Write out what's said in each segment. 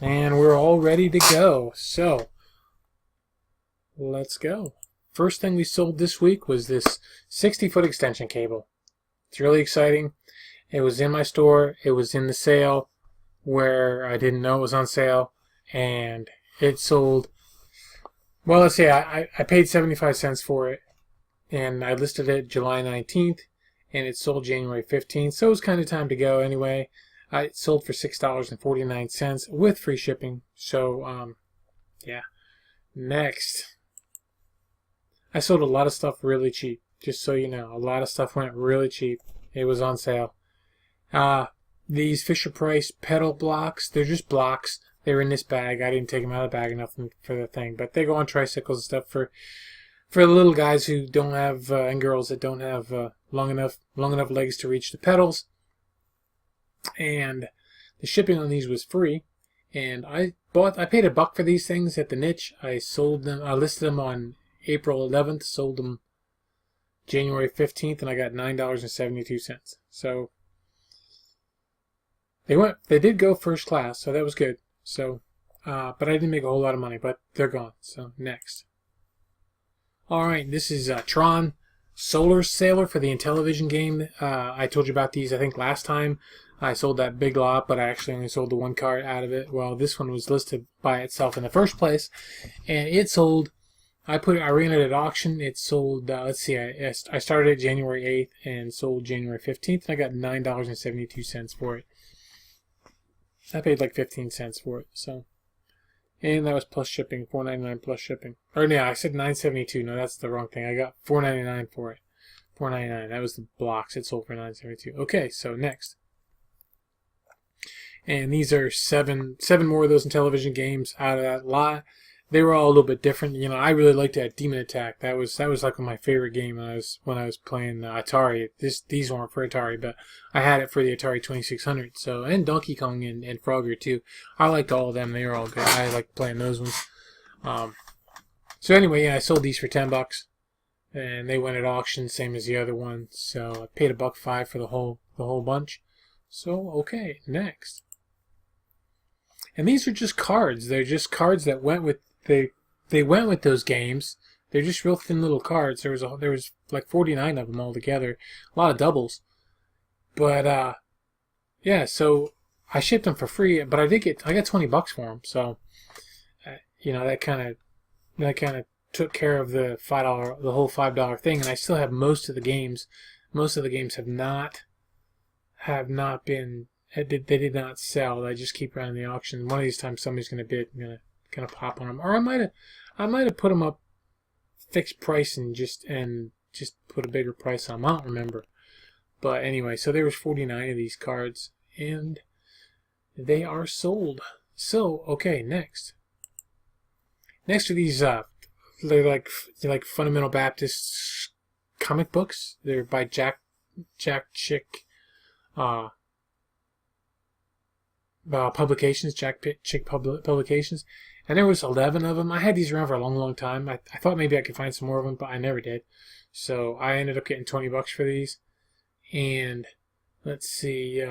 and we're all ready to go. So let's go. First thing we sold this week was this 60-foot extension cable. It's really exciting. It was in my store. It was in the sale where I didn't know it was on sale, and it sold. Well, let's say I paid 75 cents for it, and I listed it July 19th, and it sold January 15th, so it was kind of time to go anyway. It sold for $6.49 with free shipping. So, yeah. Next, I sold a lot of stuff really cheap. Just so you know, a lot of stuff went really cheap. It was on sale. These Fisher-Price pedal blocks, they're just blocks. They were in this bag. I didn't take them out of the bag enough for the thing, but they go on tricycles and stuff for the little guys who don't have and girls that don't have long enough legs to reach the pedals. And the shipping on these was free. And I paid $1 for these things at the niche. I sold them. I listed them on April 11th. Sold them January 15th, and I got $9.72. So they did go first class, so that was good. So, but I didn't make a whole lot of money, but they're gone. So next. All right, this is Tron Solar Sailor for the Intellivision game. I told you about these, I think, last time. I sold that big lot, but I actually only sold the one card out of it. Well, this one was listed by itself in the first place, and it sold. I ran it at auction. It sold. Let's see. I started it January 8th and sold January 15th. And I got $9.72 for it. I paid like 15 cents for it. So, and that was plus shipping, $4.99 plus shipping. Or no, I said $9.72. No, that's the wrong thing. I got $4.99 for it. $4.99. That was the blocks. It sold for $9.72. Okay, so next. And these are seven more of those Intellivision games out of that lot. They were all a little bit different. You know, I really liked that Demon Attack. That was like my favorite game when I was playing Atari. These weren't for Atari, but I had it for the Atari 2600. So, and Donkey Kong and Frogger too. I liked all of them. They were all good. I liked playing those ones. So anyway, yeah, I sold these for $10, and they went at auction, same as the other one. So I paid $1.05 for the whole bunch. So okay, next. And these are just cards. They're just cards that went with they went with those games. They're just real thin little cards. There was like 49 of them altogether. A lot of doubles. But yeah, so I shipped them for free, but I got $20 for them. So you know, that kind of took care of the whole $5 thing, and I still have most of the games. Most of the games have not been. They did not sell. I just keep running the auction. One of these times, somebody's going to bid, gonna pop on them, or I might have put them up fixed price and just put a bigger price on them. I don't remember. But anyway, so there was 49 of these cards, and they are sold. So okay, next. Next are these they're like Fundamental Baptist comic books. They're by Jack Chick. Publications, Jack Chick Publications, and there was 11 of them. I had these around for a long time. I thought maybe I could find some more of them, but I never did. So I ended up getting $20 for these. And let's see,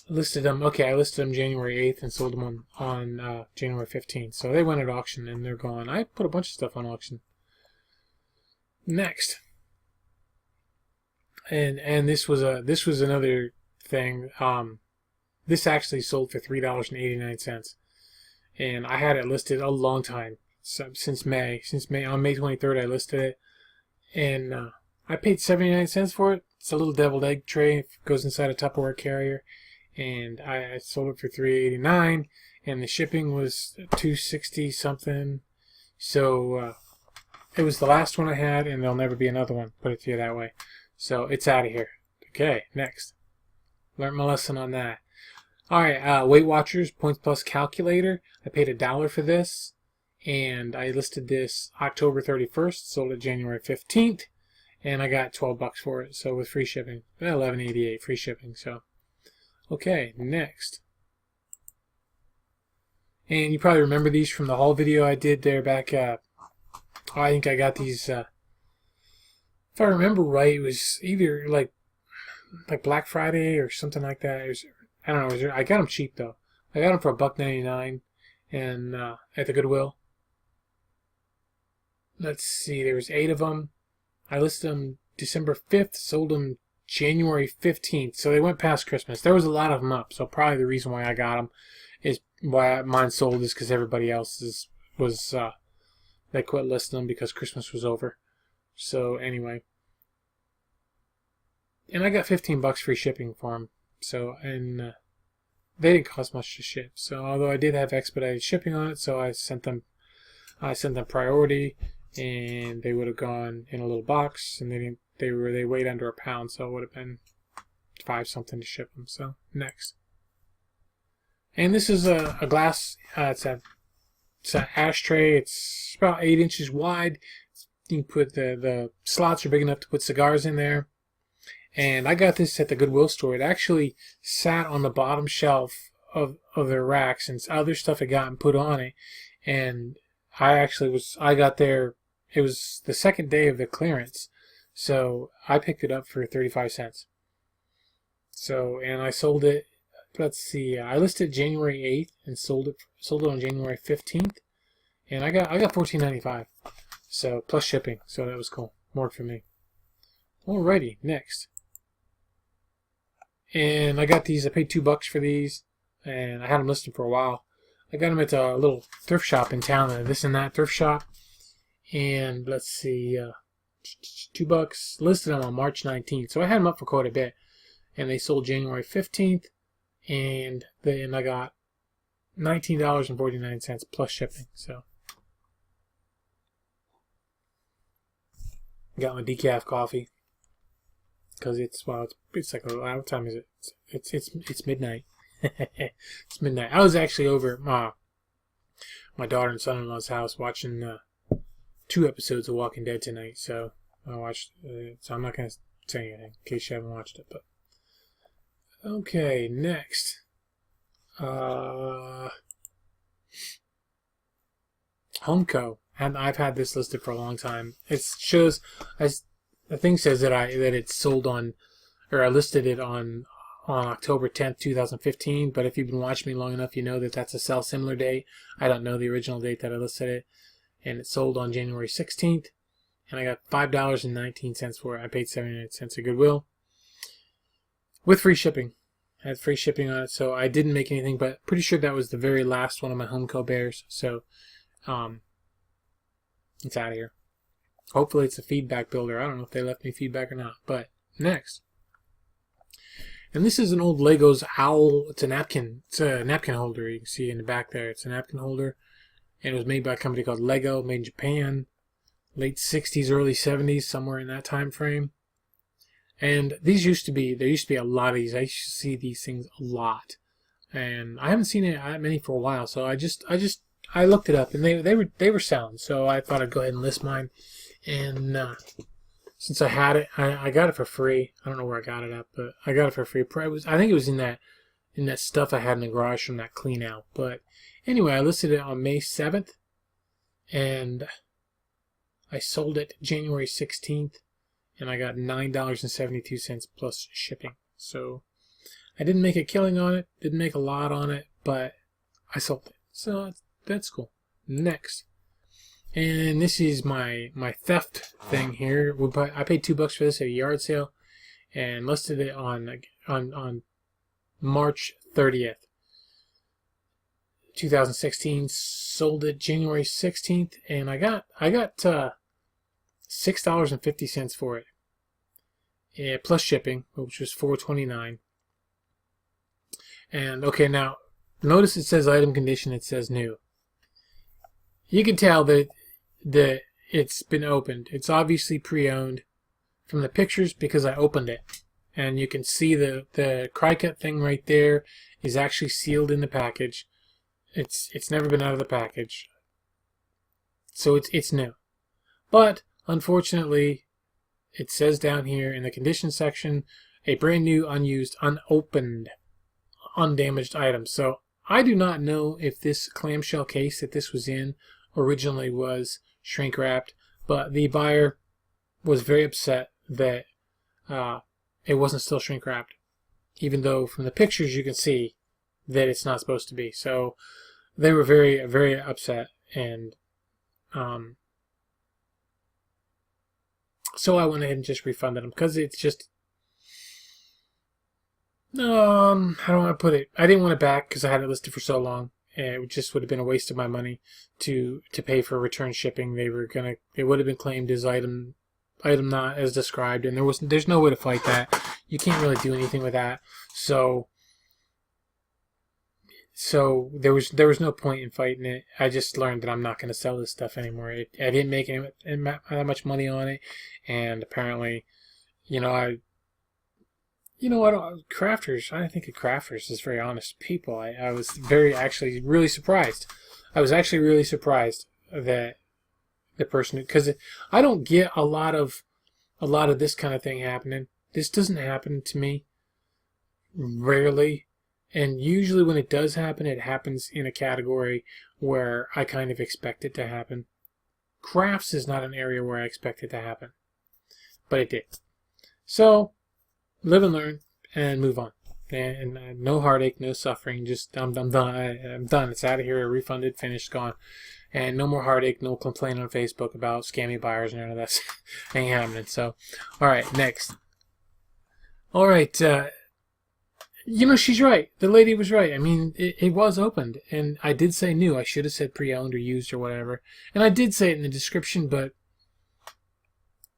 listed them. Okay, I listed them January 8th and sold them on January 15th. So they went at auction and they're gone. I put a bunch of stuff on auction. Next. And this was another thing. This actually sold for $3.89, and I had it listed a long time, since May. On May 23rd, I listed it, and I paid 79 cents for it. It's a little deviled egg tray. It goes inside a Tupperware carrier, and I sold it for $3.89, and the shipping was $2.60 something. So it was the last one I had, and there'll never be another one. Put it to you that way. So it's out of here. Okay, next. Learned my lesson on that. Alright, Weight Watchers Points Plus Calculator. I paid $1 for this, and I listed this October 31st, sold it January 15th, and I got $12 for it, so with free shipping. $11.88 free shipping, so. Okay, next. And you probably remember these from the haul video I did there back, I think I got these, if I remember right, it was either like Black Friday or something like that. I don't know. I got them cheap though. I got them for $1.99, and at the Goodwill. Let's see. There was 8 of them. I listed them December 5th, sold them January 15th. So they went past Christmas. There was a lot of them up. So probably the reason why I got them is why mine sold is because everybody else's was they quit listing them because Christmas was over. So anyway, and I got $15 free shipping for them. So and they didn't cost much to ship. So although I did have expedited shipping on it, so I sent them priority, and they would have gone in a little box, and they weighed under a pound, so it would have been 5 something to ship them. So next, and this is a glass. It's an ashtray. It's about 8 inches wide. You can put the slots are big enough to put cigars in there. And I got this at the Goodwill store. It actually sat on the bottom shelf of their racks, and other stuff had gotten put on it. And I got there, it was the second day of the clearance. So I picked it up for 35 cents. So, and I sold it, let's see, I listed January 8th and sold it on January 15th. And I got $14.95. So, plus shipping. So that was cool. Worked for me. Alrighty, next. And I got these. I paid $2 for these, and I had them listed for a while. I got them at a little thrift shop in town, This and That thrift shop. And let's see, $2 listed them on March 19th. So I had them up for quite a bit, and they sold January 15th, and then I got $19.49 plus shipping. So got my decaf coffee. Because it's like what time is it? It's midnight. It's midnight. I was actually over at my daughter and son-in-law's house watching 2 episodes of Walking Dead tonight. So I watched. So I'm not gonna say anything in case you haven't watched it. But okay, next. Homeco, and I've had this listed for a long time. It shows as. The thing says that it's sold on, or I listed it on October 10th, 2015. But if you've been watching me long enough, you know that that's a sell similar date. I don't know the original date that I listed it, and it sold on January 16th, and I got $5.19 for it. I paid 79 cents at Goodwill with free shipping. I had free shipping on it, so I didn't make anything. But pretty sure that was the very last one of my Homeco bears. So, it's out of here. Hopefully it's a feedback builder. I don't know if they left me feedback or not. But next. And this is an old Legos owl. It's a napkin. It's a napkin holder. You can see in the back there. It's a napkin holder. And it was made by a company called Lego, made in Japan. Late 60s, early 70s, somewhere in that time frame. And there used to be a lot of these. I used to see these things a lot. And I haven't seen that many for a while. So I looked it up, and they were selling. So I thought I'd go ahead and list mine. And since I had it, I got it for free. I don't know where I got it at, but I got it for free. I think it was in that stuff I had in the garage from that clean out. But anyway, I listed it on May 7th, and I sold it January 16th, and I got $9.72 plus shipping. So I didn't make a killing on it, didn't make a lot on it, but I sold it. So that's cool. Next. And this is my theft thing here. I paid $2 for this at a yard sale, and listed it on March 30th, 2016. Sold it January 16th, and I got $6.50 for it, plus shipping, which was $4.29. And okay, now notice it says item condition. It says new. You can tell that it's been opened. It's obviously pre-owned from the pictures because I opened it, and you can see the cry-cut thing right there is actually sealed in the package. It's never been out of the package, so it's new. But unfortunately, it says down here in the condition section, a brand new, unused, unopened, undamaged item. So I do not know if this clamshell case that this was in originally was shrink wrapped, but the buyer was very upset that it wasn't still shrink wrapped, even though from the pictures you can see that it's not supposed to be. So they were very, very upset, and so I went ahead and just refunded them because it's just how do I want to put it? I didn't want it back because I had it listed for so long, and it just would have been a waste of my money to pay for return shipping. It would have been claimed as item not as described, and there's no way to fight that. You can't really do anything with that. So there was no point in fighting it. I just learned that I'm not going to sell this stuff anymore. I didn't make that much money on it, and apparently, crafters. I think of crafters as very honest people. I was really surprised. I was actually really surprised that the person, because I don't get a lot of this kind of thing happening. This doesn't happen to me rarely, and usually when it does happen, it happens in a category where I kind of expect it to happen. Crafts is not an area where I expect it to happen, but it did. So live and learn and move on, and no heartache, no suffering. Just I'm done. I'm done. It's out of here. Refunded, finished, gone. And no more heartache, no complaint on Facebook about scammy buyers and none of that ain't happening. So, all right, next. All right, she's right. The lady was right. I mean, it was opened, and I did say new. I should have said pre-owned or used or whatever. And I did say it in the description, but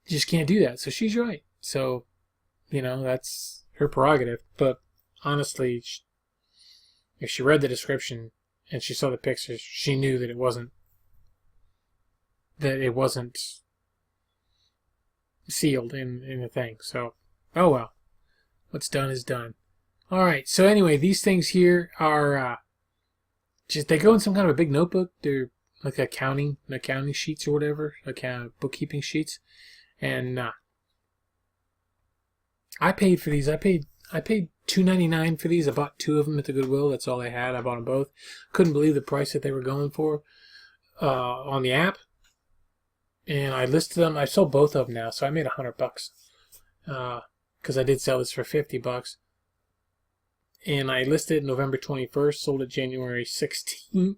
you just can't do that. So she's right. So, that's her prerogative. But honestly, if she read the description and she saw the pictures, she knew that it wasn't sealed in the thing. So, oh well. What's done is done. Alright, so anyway, these things here are they go in some kind of a big notebook. They're like accounting sheets or whatever, like bookkeeping sheets. And I paid for these. I paid $2.99 for these. I bought 2 of them at the Goodwill. That's all I had. I bought them both. Couldn't believe the price that they were going for on the app. And I listed them. I sold both of them now, so I made $100 because I did sell this for $50. And I listed November 21st, sold it January 16th.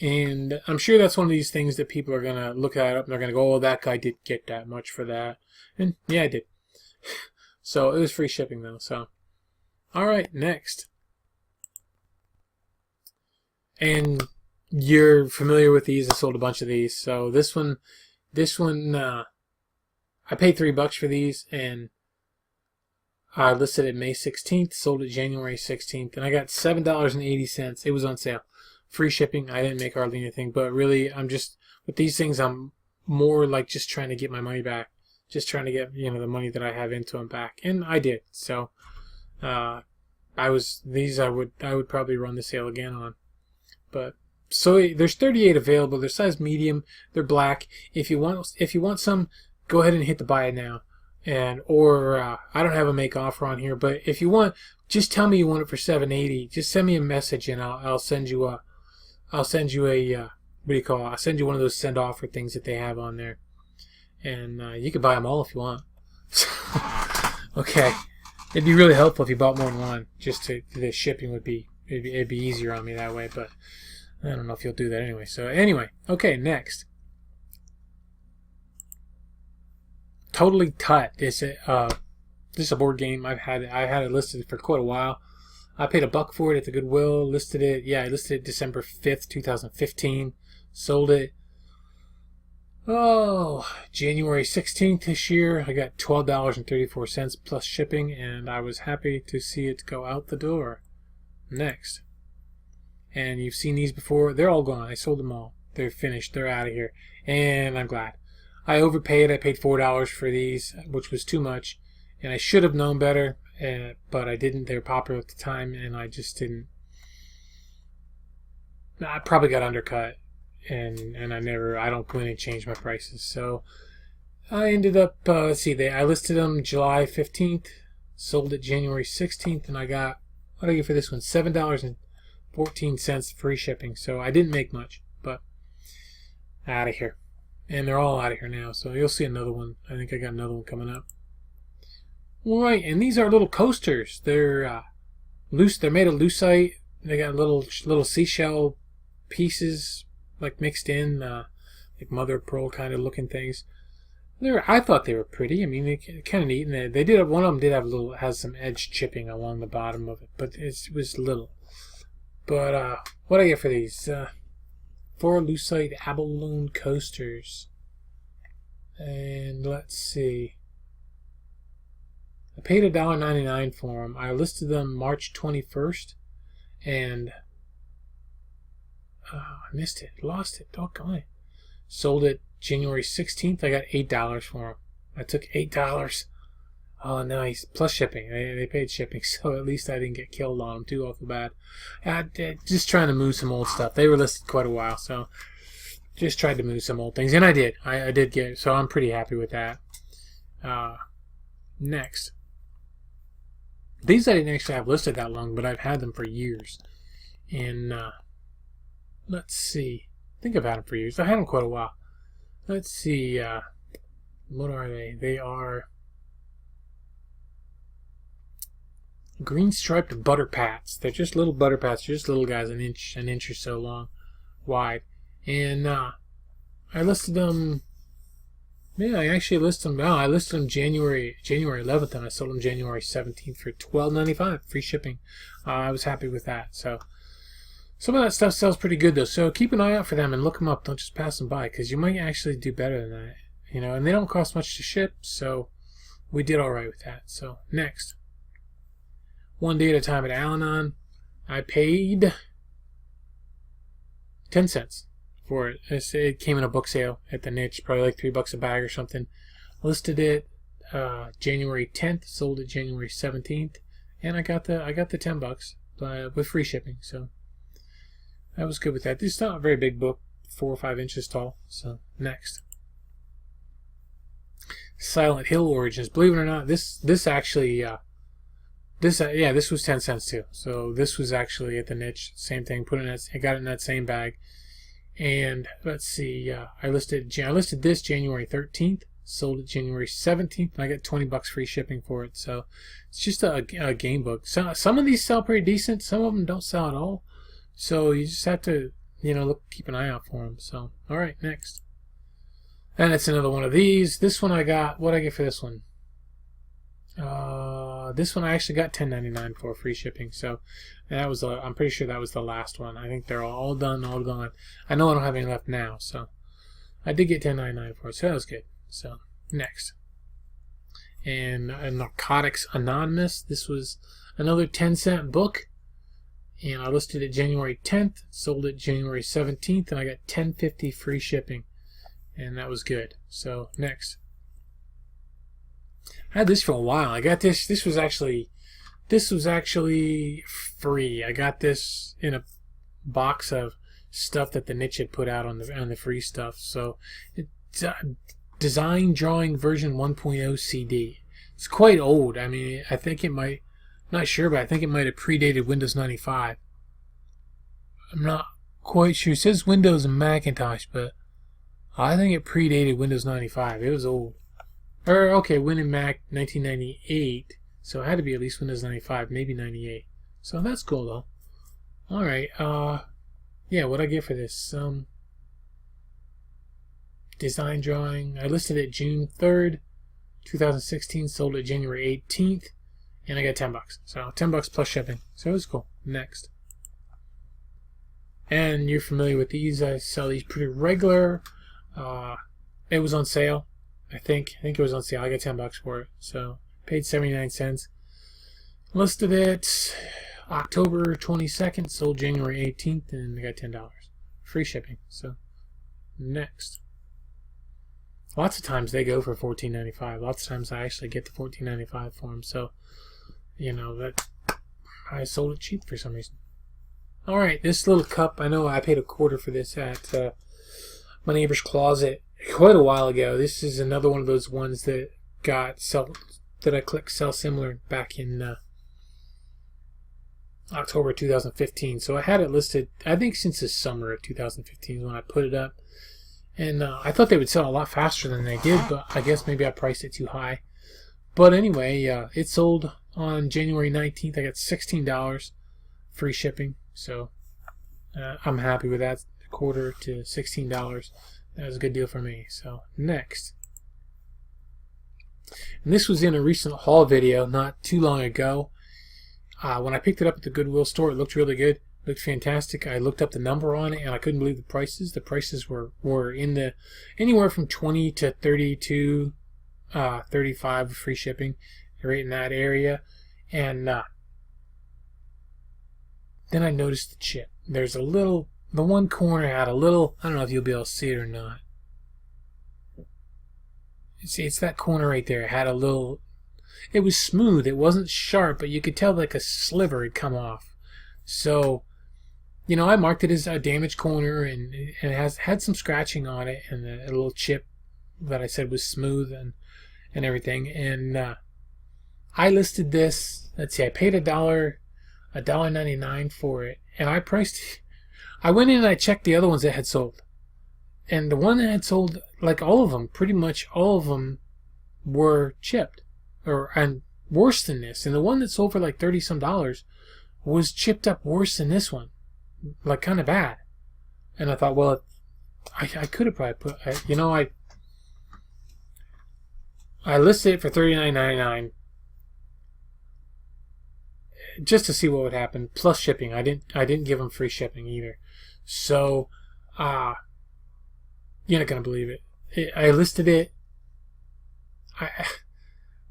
And I'm sure that's one of these things that people are going to look at up and they're going to go, oh, that guy did get that much for that. And yeah, I did. So it was free shipping though. So, all right, next. And you're familiar with these. I sold a bunch of these. So this one, I paid $3 for these, and I listed it May 16th, sold it January 16th, and I got $7.80. It was on sale. Free shipping. I didn't make hardly anything, but really, with these things, I'm more like just trying to get my money back. Just trying to get, the money that I have into them back. And I did. So, I would probably run the sale again on. But, so there's 38 available. They're size medium. They're black. If you want some, go ahead and hit the buy it now. Or I don't have a make offer on here, but if you want, just tell me you want it for $7.80. Just send me a message and I'll send you a what do you call it? I'll send you one of those send offer things that they have on there. And you can buy them all if you want. Okay. It'd be really helpful if you bought more than one. The shipping it'd be easier on me that way, but I don't know if you'll do that anyway. So anyway, okay, next. Totally Tut. This is a board game. I've had it listed for quite a while. I paid $1 for it at the Goodwill. I listed it December 5th, 2015. Sold it January 16th this year. I got $12.34 plus shipping, and I was happy to see it go out the door. Next. And you've seen these before. They're all gone. I sold them all. They're finished. They're out of here. And I'm glad. I overpaid. I paid $4 for these, which was too much. And I should have known better, but I didn't. They were popular at the time, and I just didn't. I probably got undercut. And I don't plan to change my prices. So I ended up, let's see, I listed them July 15th, sold it January 16th, and I got, what did I get for this one? $7.14 free shipping. So I didn't make much, but out of here. And they're all out of here now, so you'll see another one. I think I got another one coming up. Right, and these are little coasters. They're loose. They're made of lucite. They got little seashell pieces like mixed in, like mother of pearl kind of looking things. I thought they were pretty. I mean, they kind of neat. And they did. One of them did have has some edge chipping along the bottom of it, but it was little. But what I get for these? 4 lucite abalone coasters. And let's see. I paid $1.99 for them. I listed them March 21st, and I missed it, lost it. Doggone it. Sold it January 16th. I got $8 for them. I took $8. Oh, nice. Plus shipping. They paid shipping, so at least I didn't get killed on them too awful bad. Just trying to move some old stuff. They were listed quite a while, so just tried to move some old things, and I did. I did get it, so I'm pretty happy with that. Next. These I didn't actually have listed that long, but I've had them for years. And let's see. I think I've had them for years. I've had them quite a while. Let's see. What are they? They are green striped butter pats. They're just little butter pats. They're just little guys, an inch or so long, wide. And I listed them. Yeah, I actually listed them. I listed them January 11th, and I sold them January 17th for $12.95, free shipping. I was happy with that. So some of that stuff sells pretty good though. So keep an eye out for them and look them up. Don't just pass them by, because you might actually do better than that. You know, and they don't cost much to ship, so we did all right with that. So next, one day at a time at Al-Anon, I paid 10 cents. For it. It came in a book sale at the niche, probably like $3 a bag or something. Listed it January 10th, sold it January 17th, and I got the $10 with free shipping. So I was good with that. This is not a very big book, 4 or 5 inches tall. So next, Silent Hill Origins. Believe it or not, this actually this was 10 cents too. So this was actually at the niche, same thing. I got it in that same bag. And let's see, I listed this January 13th, sold it January 17th, and I got $20 free shipping for it. So it's just a game book. So some of these sell pretty decent, some of them don't sell at all. So you just have to, keep an eye out for them. So all right, next, and it's another one of these. This one I got. What did I get for this one? This one I actually got $10.99 for free shipping. So that was I'm pretty sure that was the last one. I think they're all done, all gone. I know I don't have any left now, so I did get $10.99 for it, so that was good. So next, and Narcotics Anonymous. This was another 10-cent book, and I listed it January 10th, sold it January 17th, and I got $10.50 free shipping, and that was good. So next. I had this for a while. I got this. This was actually free. I got this in a box of stuff that the niche had put out on the free stuff. So it's Design Drawing version 1.0 CD. It's quite old. I mean, I think it might. Not sure, but I think it might have predated Windows 95. I'm not quite sure. It says Windows and Macintosh, but I think it predated Windows 95. It was old. Win Mac 1998, so it had to be at least Windows 95, maybe 98. So that's cool though. All right, yeah, what'd I get for this? Design Drawing. I listed it June 3rd, 2016. Sold it January 18th, and I got $10. So $10 plus shipping. So it was cool. Next, and you're familiar with these. I sell these pretty regular. It was on sale. I think it was on sale. I got $10 for it, so paid 79 cents. Listed it October 22nd, sold January 18th, and I got $10 free shipping. So next, lots of times they go for $14.95. Lots of times I actually get the $14.95 for them. So that I sold it cheap for some reason. All right, this little cup. I know I paid $0.25 for this at my neighbor's closet quite a while ago. This is another one of those ones that I clicked sell similar back in October 2015. So I had it listed, I think, since the summer of 2015 when I put it up. And I thought they would sell a lot faster than they did, but I guess maybe I priced it too high. But anyway, it sold on January 19th. I got $16 free shipping. So I'm happy with that. A quarter to $16. That was a good deal for me. So next. And this was in a recent haul video not too long ago. When I picked it up at the Goodwill store, it looked really good. It looked fantastic. I looked up the number on it, and I couldn't believe the prices. The prices were in the anywhere from 20 to 32, 35 free shipping, right in that area. And then I noticed the chip. There's a little, the one corner had a little, I don't know if you'll be able to see it or not. It's that corner right there. It had a little, it was smooth. It wasn't sharp, but you could tell like a sliver had come off. So, you know, I marked it as a damaged corner, and it had some scratching on it, and a little chip that I said was smooth and everything. And I listed this. Let's see, I paid $1.99 for it, and I went in and I checked the other ones that had sold. And the one that had sold, like all of them, pretty much all of them were chipped, and worse than this. And the one that sold for like $30 some was chipped up worse than this one, like kind of bad. And I thought, well, I could have probably put, I listed it for $39.99 just to see what would happen, plus shipping. I didn't give them free shipping either. So, you're not gonna believe it. I listed it.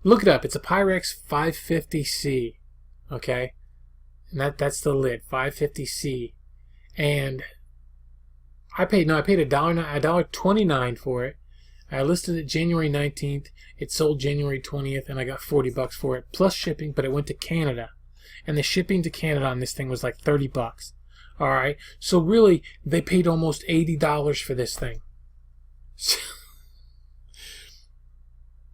Look it up. It's a Pyrex 550C. Okay, and that's the lid, 550C. And I paid $1.29 for it. I listed it January 19th. It sold January 20th, and I got $40 for it plus shipping. But it went to Canada, and the shipping to Canada on this thing was like $30. All right, so really they paid almost $80 for this thing.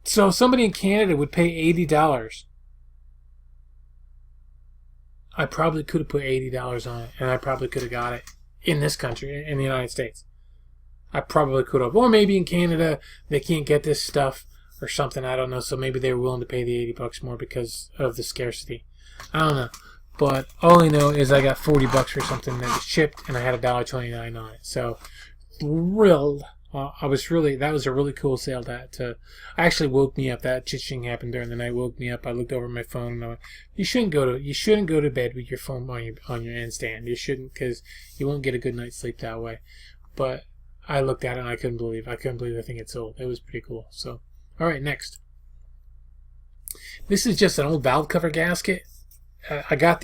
So somebody in Canada would pay $80. I probably could have put $80 on it, and I probably could have got it in this country, in the United States. I probably could have. Or maybe in Canada they can't get this stuff or something. I don't know. So maybe they were willing to pay the $80 more because of the scarcity. I don't know. But all I know is I got $40 for something that was chipped, and I had $1.29 on it. So thrilled. That was a really cool sale. That actually woke me up. That chitching happened during the night. Woke me up. I looked over my phone, and I went, you shouldn't go to bed with your phone on your handstand. You shouldn't, because you won't get a good night's sleep that way. But I looked at it and I couldn't believe the thing had sold. It was pretty cool. So, all right, next. This is just an old valve cover gasket. I got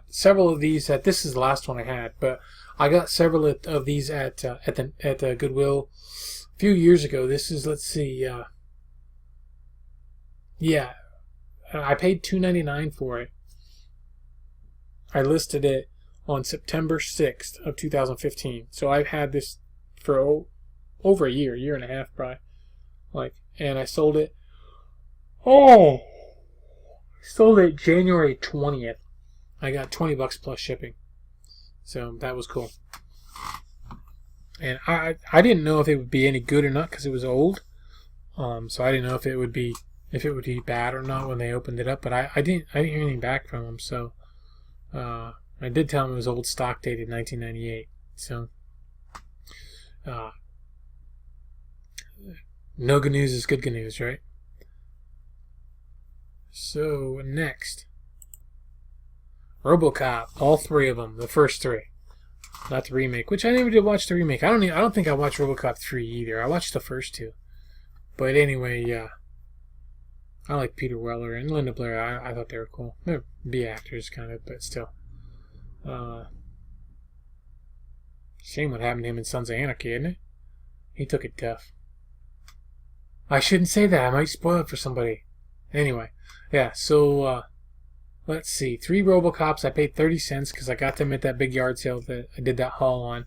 several of these. This is the last one I had, but I got several of these at the Goodwill a few years ago. This is, let's see, yeah, I paid $2.99 for it. I listed it on September 6th of 2015. So I've had this for over a year and a half probably. And I sold it. Sold it January 20th. I got $20 plus shipping. So that was cool. And I didn't know if it would be any good or not because it was old. So I didn't know if it would be bad or not when they opened it up. But I didn't hear anything back from them. So I did tell them it was old stock, dated 1998. So no good news is good news, right? So next, RoboCop, all three of them, the first three, not the remake, which I never did watch the remake. I don't think I watched RoboCop 3 either. I watched the first two, but anyway, I like Peter Weller and Linda Blair. I thought they were cool. They're B actors kind of, but still. Shame what happened to him in Sons of Anarchy, isn't it? He took it tough. I shouldn't say that. I might spoil it for somebody. Anyway, yeah, so let's see. 3 RoboCops. I paid 30 cents because I got them at that big yard sale that I did that haul on,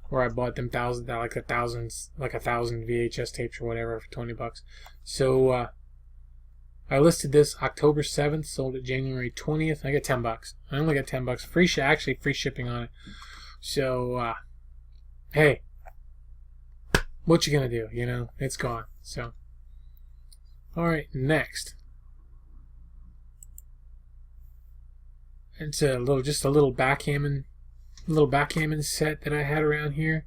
where I bought them like a thousand VHS tapes or whatever for $20. So I listed this October 7th, sold it January 20th. I got $10. I only got $10. Free shipping on it. So hey, what you gonna do? You know, it's gone. So all right, next. It's just a little backgammon set that I had around here.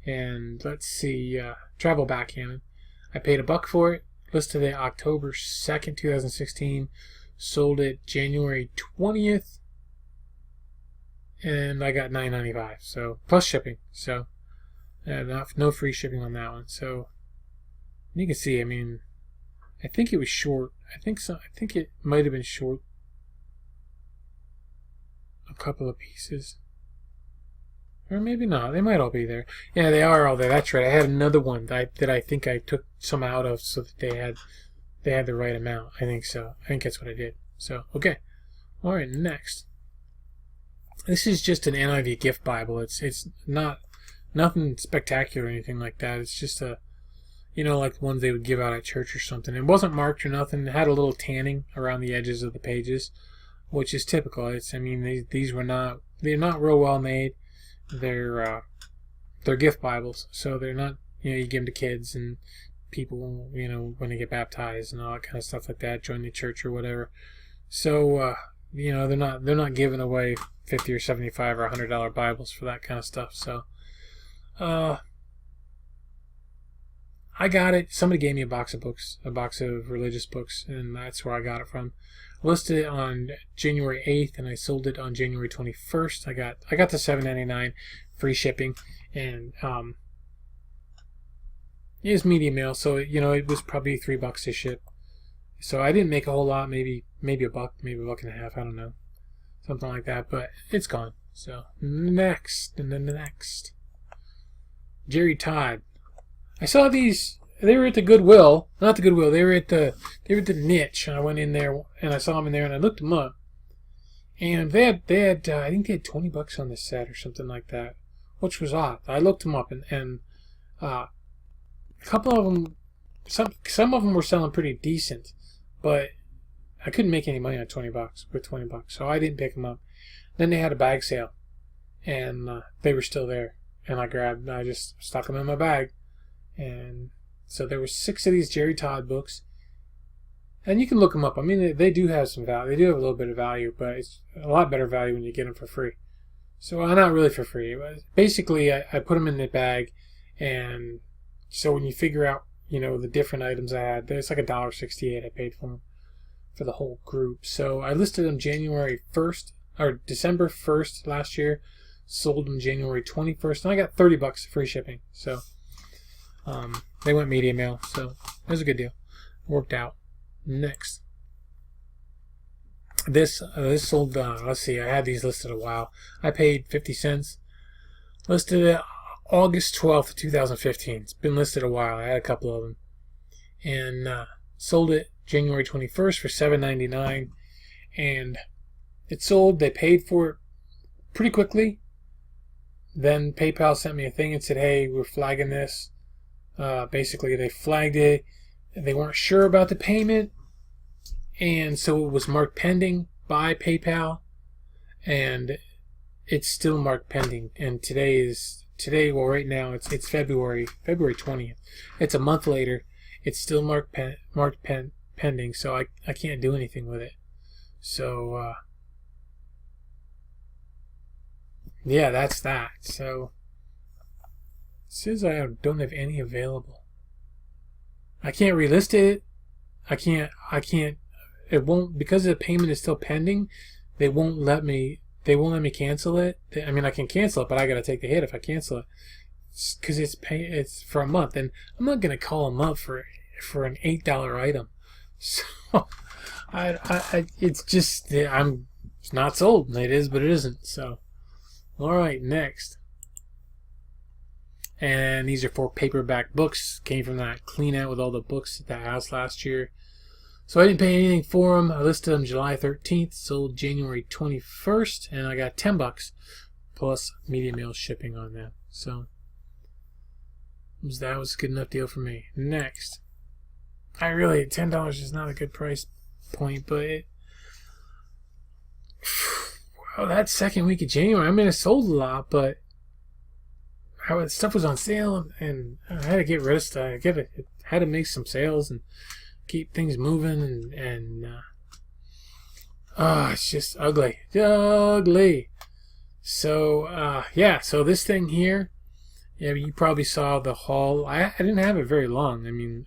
And let's see, travel backgammon. I paid $1 for it. Listed it October 2nd, 2016. Sold it January 20th. And I got $9.95. So plus shipping. So no free shipping on that one. So you can see, I mean, I think it was short. I think so. I think it might have been short a couple of pieces. Or maybe not. They might all be there. Yeah, they are all there. That's right. I had another one that I think I took some out of so that they had the right amount. I think so. I think that's what I did. So, okay. All right, next. This is just an NIV gift Bible. It's not nothing spectacular or anything like that. It's just a, like ones they would give out at church or something. It wasn't marked or nothing. It had a little tanning around the edges of the pages, which is typical. They're not real well made. They're gift Bibles, so they're not, you give them to kids and people, when they get baptized and all that kind of stuff like that, join the church or whatever. So, they're not giving away $50 or $75 or $100 Bibles for that kind of stuff. So, I got it. Somebody gave me a box of books, a box of religious books, and that's where I got it from. I listed it on January 8th, and I sold it on January 21st. I got the $7.99 free shipping, and it was media mail, so it was probably $3 to ship. So I didn't make a whole lot, maybe $1, maybe $1.50, I don't know, something like that. But it's gone. So next, and then the next, Jerry Todd. I saw these. They were at the Goodwill, not the Goodwill. They were at the Niche, and I went in there and I saw them in there and I looked them up, and they had I think they had $20 on this set or something like that, which was odd. I looked them up and a couple of them, some of them were selling pretty decent, but I couldn't make any money on $20 with $20, so I didn't pick them up. Then they had a bag sale, and they were still there, and I just stuck them in my bag, and so there were 6 of these Jerry Todd books, and you can look them up. I mean, they do have some value. They do have a little bit of value, but it's a lot better value when you get them for free. So not really for free. Basically, I put them in the bag, and so when you figure out, the different items I had, there's like $1.68 I paid for them for the whole group. So I listed them January 1st or December 1st last year, sold them January 21st, and I got $30 free shipping. So they went media mail, so it was a good deal. Worked out. Next, this sold. Let's see, I had these listed a while. I paid 50 cents. Listed it August 12th, 2015. It's been listed a while. I had a couple of them, and sold it January 21st for $7.99, and it sold. They paid for it pretty quickly. Then PayPal sent me a thing and said, "Hey, we're flagging this." Basically, they flagged it. They weren't sure about the payment, and so it was marked pending by PayPal, and it's still marked pending. And well, right now it's February 20th. It's a month later. It's still marked pending, so I can't do anything with it. So yeah, that's that. So it says I don't have any available. I can't relist it. I can't. It won't, because the payment is still pending. They won't let me cancel it. I mean, I can cancel it, but I got to take the hit if I cancel it, because it's for a month, and I'm not gonna call them up for an $8 item. So it's just it's not sold. It is, but it isn't. So all right, next. And these are 4 paperback books. Came from that clean out with all the books at the house last year. So I didn't pay anything for them. I listed them July 13th, sold January 21st, and I got $10 plus media mail shipping on them. So that was a good enough deal for me. Next. $10 is not a good price point, but that second week of January, I mean, it sold a lot, but stuff was on sale, and I had to get rid of stuff. I had to make some sales and keep things moving, and Oh, it's just ugly. Ugly. So, yeah, so this thing here, yeah, you probably saw the haul. I didn't have it very long. I mean,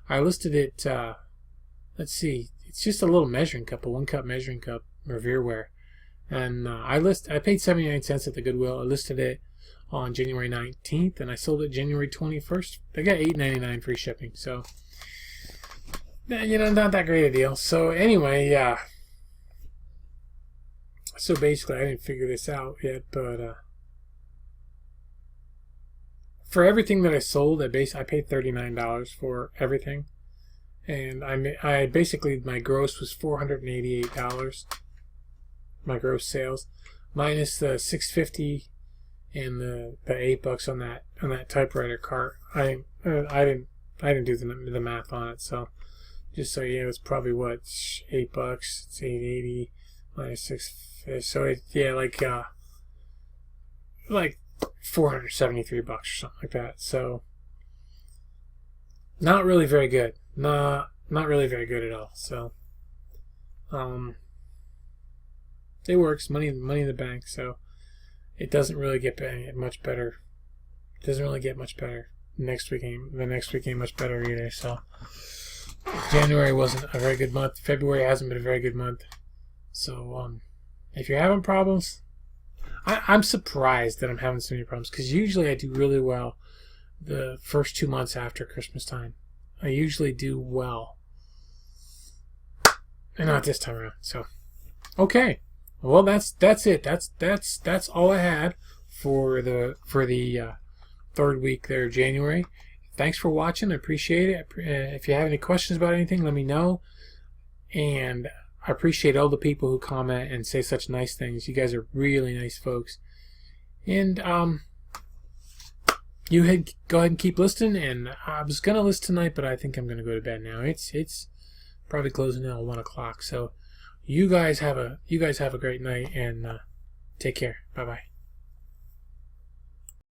I listed it, let's see, it's just a little measuring cup, a 1 cup measuring cup, Revereware. And I paid 79 cents at the Goodwill. I listed it on January 19th, and I sold it January 21st. I got $8.99 free shipping, so, you know, not that great a deal. So anyway, yeah. So basically, I didn't figure this out yet, but for everything that I sold, I paid $39 for everything, and I basically, my gross was $488. My gross sales, minus the $6.50 and the $8 on that typewriter cart. I didn't do the math on it, so just so you know, it's probably what, $8. It's $8.80 minus $6. So it, yeah, like $473 or something like that. So not really very good. Not really very good at all. So it works, money in the bank. So it doesn't really get much better. It doesn't really get much better. The next week ain't much better either. So January wasn't a very good month. February hasn't been a very good month. So if you're having problems, I'm surprised that I'm having so many problems, because usually I do really well the first 2 months after Christmas time. I usually do well, and not this time around. So okay, well that's it. That's all I had for the third week there, January. Thanks for watching. I appreciate it. If you have any questions about anything, let me know. And I appreciate all the people who comment and say such nice things. You guys are really nice folks. And go ahead and keep listening. And I was gonna list tonight, but I think I'm gonna go to bed now. It's probably closing in at 1 o'clock. So you guys have a great night, and take care. Bye bye.